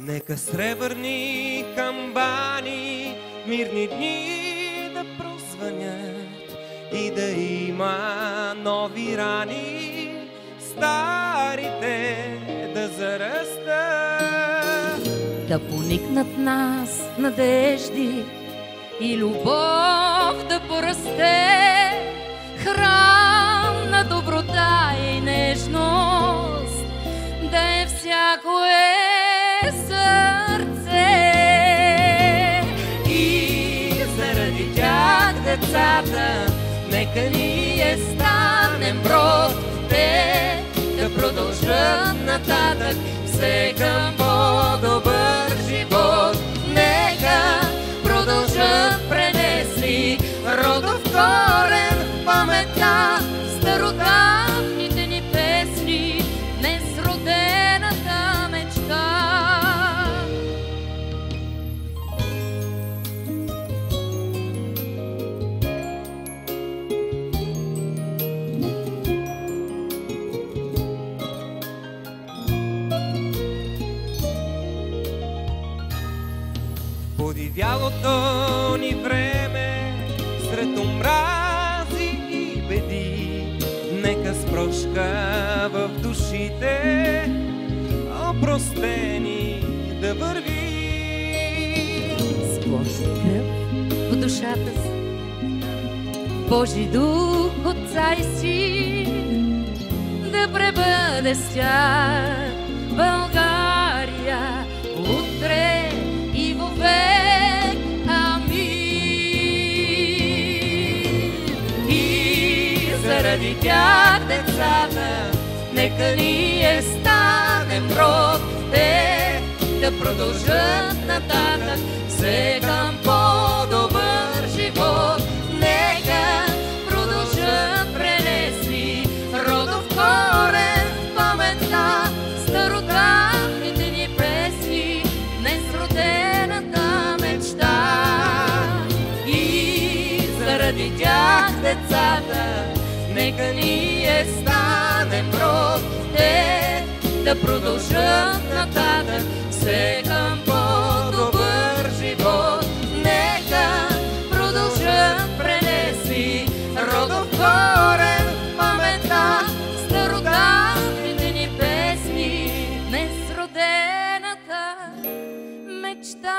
Нека сребърни камбани, мирни дни да прозвънят и да има нови рани, старите да зарастат. Да поникнат нас надежди и любов да порасте, храм на доброта и нежност да е всяко сърце. И заради тях децата, нека ние станем брод, те да продължат нататък все към по-добър живот. Нека продължат пренесли родов корен в паметта, стародавните ни песни, днес родената мечта. Подивялото ни време сред омрази и беди, нека с прошка в душите опростени да върви. С Божи кръв в душата си, Божи дух, Отца и Син, да пребъде с тях България утре и вовек. Амин. И заради тях децата, нека ние станем род, те да продължат нататък все към по-добър живот. Нека продължат пренесли родов корен в паметта, стародавните ни песни, днес родената мечта. И заради тях децата, нека ние станем род, те да продължат нататък все към по-добър живот. Нека продължат пренесли родов корен в паметта, стародавните ни песни, днес родената мечта.